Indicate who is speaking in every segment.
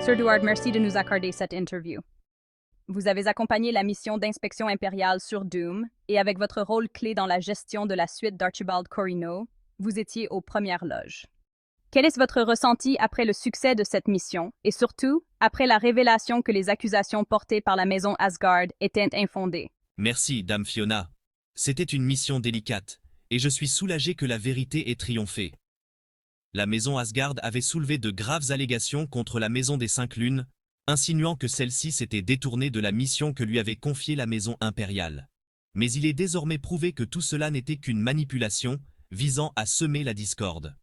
Speaker 1: Sir Duard, merci de nous accorder cette interview. Vous avez accompagné la mission d'inspection impériale sur Doom et avec votre rôle clé dans la gestion de la suite d'Archibald Corino, vous étiez aux premières loges. Quel est votre ressenti après le succès de cette mission et surtout après la révélation que les accusations portées par la maison Asgard étaient infondées?
Speaker 2: Merci, Dame Fiona. C'était une mission délicate, et je suis soulagé que la vérité ait triomphé. La maison Asgard avait soulevé de graves allégations contre la maison des Cinq Lunes, insinuant que celle-ci s'était détournée de la mission que lui avait confiée la maison impériale. Mais il est désormais prouvé que tout cela n'était qu'une manipulation visant à semer la discorde.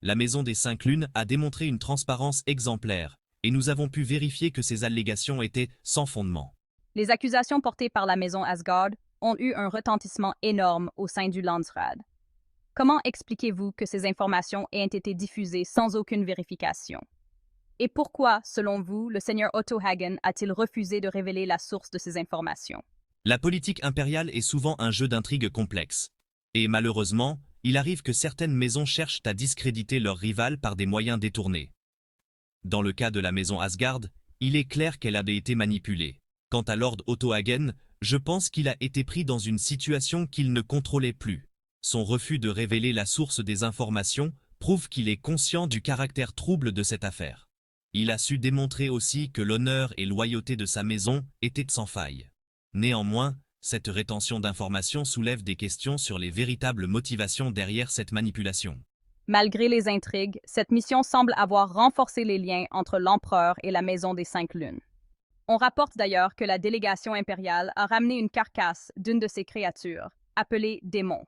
Speaker 2: La maison des Cinq Lunes a démontré une transparence exemplaire, et nous avons pu vérifier que ces allégations étaient sans fondement.
Speaker 1: Les accusations portées par la maison Asgard ont eu un retentissement énorme au sein du Landsraad. Comment expliquez-vous que ces informations aient été diffusées sans aucune vérification? Et pourquoi, selon vous, le seigneur Otto Hagen a-t-il refusé de révéler la source de ces informations?
Speaker 2: La politique impériale est souvent un jeu d'intrigues complexe. Et malheureusement, il arrive que certaines maisons cherchent à discréditer leurs rivales par des moyens détournés. Dans le cas de la maison Asgard, il est clair qu'elle a été manipulée. Quant à Lord Otto Hagen, je pense qu'il a été pris dans une situation qu'il ne contrôlait plus. Son refus de révéler la source des informations prouve qu'il est conscient du caractère trouble de cette affaire. Il a su démontrer aussi que l'honneur et loyauté de sa maison étaient sans faille. Néanmoins, cette rétention d'informations soulève des questions sur les véritables motivations derrière cette manipulation.
Speaker 1: Malgré les intrigues, cette mission semble avoir renforcé les liens entre l'empereur et la maison des Cinq Lunes. On rapporte d'ailleurs que la délégation impériale a ramené une carcasse d'une de ces créatures, appelée Démon.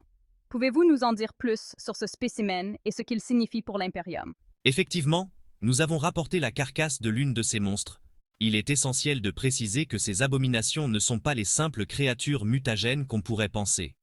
Speaker 1: Pouvez-vous nous en dire plus sur ce spécimen et ce qu'il signifie pour l'Imperium?
Speaker 2: Effectivement, nous avons rapporté la carcasse de l'une de ces monstres. Il est essentiel de préciser que ces abominations ne sont pas les simples créatures mutagènes qu'on pourrait penser.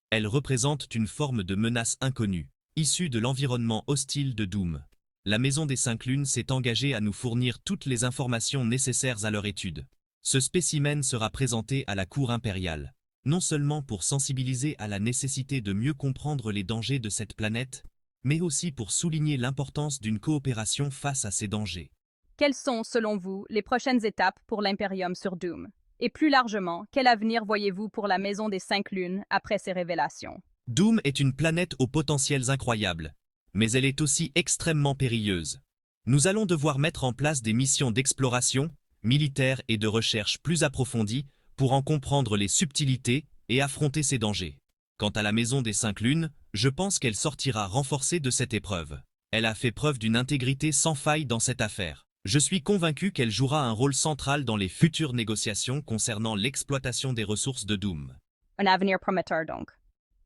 Speaker 2: Elles représentent une forme de menace inconnue, issue de l'environnement hostile de Doom. La Maison des Cinq Lunes s'est engagée à nous fournir toutes les informations nécessaires à leur étude. Ce spécimen sera présenté à la cour impériale, non seulement pour sensibiliser à la nécessité de mieux comprendre les dangers de cette planète, mais aussi pour souligner l'importance d'une coopération face à ces dangers.
Speaker 1: Quelles sont, selon vous, les prochaines étapes pour l'Imperium sur Doom? Et plus largement, quel avenir voyez-vous pour la Maison des Cinq Lunes après ces révélations?
Speaker 2: Doom est une planète aux potentiels incroyables, mais elle est aussi extrêmement périlleuse. Nous allons devoir mettre en place des missions d'exploration, militaire et de recherche plus approfondies pour en comprendre les subtilités et affronter ces dangers. Quant à la Maison des Cinq Lunes, je pense qu'elle sortira renforcée de cette épreuve. Elle a fait preuve d'une intégrité sans faille dans cette affaire. Je suis convaincu qu'elle jouera un rôle central dans les futures négociations concernant l'exploitation des ressources de Doom.
Speaker 1: Un avenir prometteur donc.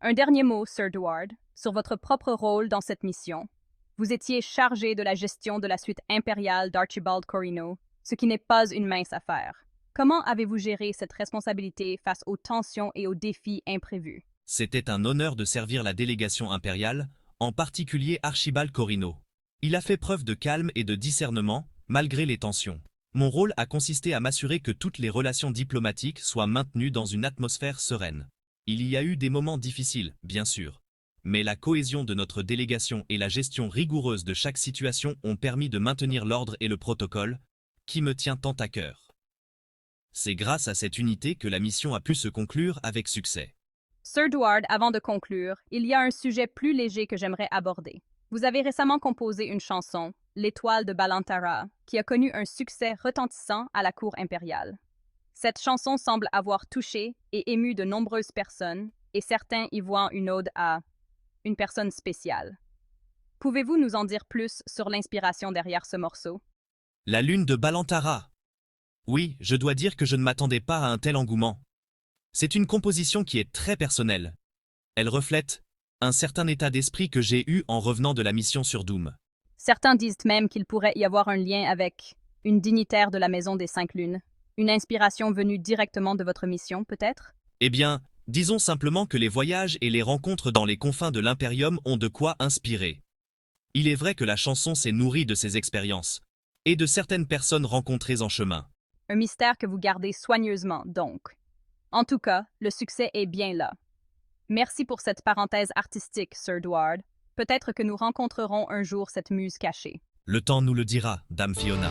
Speaker 1: Un dernier mot, Sir Duard, sur votre propre rôle dans cette mission. Vous étiez chargé de la gestion de la suite impériale d'Archibald Corino, ce qui n'est pas une mince affaire. Comment avez-vous géré cette responsabilité face aux tensions et aux défis imprévus?
Speaker 2: C'était un honneur de servir la délégation impériale, en particulier Archibald Corino. Il a fait preuve de calme et de discernement, malgré les tensions. Mon rôle a consisté à m'assurer que toutes les relations diplomatiques soient maintenues dans une atmosphère sereine. Il y a eu des moments difficiles, bien sûr. Mais la cohésion de notre délégation et la gestion rigoureuse de chaque situation ont permis de maintenir l'ordre et le protocole, qui me tient tant à cœur. C'est grâce à cette unité que la mission a pu se conclure avec succès.
Speaker 1: Sir Duard, avant de conclure, il y a un sujet plus léger que j'aimerais aborder. Vous avez récemment composé une chanson, L'Étoile de Balantara, qui a connu un succès retentissant à la cour impériale. Cette chanson semble avoir touché et ému de nombreuses personnes, et certains y voient une ode à une personne spéciale. Pouvez-vous nous en dire plus sur l'inspiration derrière ce morceau?
Speaker 2: La lune de Balantara. Oui, je dois dire que je ne m'attendais pas à un tel engouement. C'est une composition qui est très personnelle. Elle reflète un certain état d'esprit que j'ai eu en revenant de la mission sur Doom.
Speaker 1: Certains disent même qu'il pourrait y avoir un lien avec une dignitaire de la Maison des Cinq Lunes. Une inspiration venue directement de votre mission, peut-être?
Speaker 2: Eh bien, disons simplement que les voyages et les rencontres dans les confins de l'Imperium ont de quoi inspirer. Il est vrai que la chanson s'est nourrie de ces expériences, et de certaines personnes rencontrées en chemin.
Speaker 1: Un mystère que vous gardez soigneusement, donc. En tout cas, le succès est bien là. Merci pour cette parenthèse artistique, Sir Duard. Peut-être que nous rencontrerons un jour cette muse cachée.
Speaker 2: Le temps nous le dira, Dame Fiona.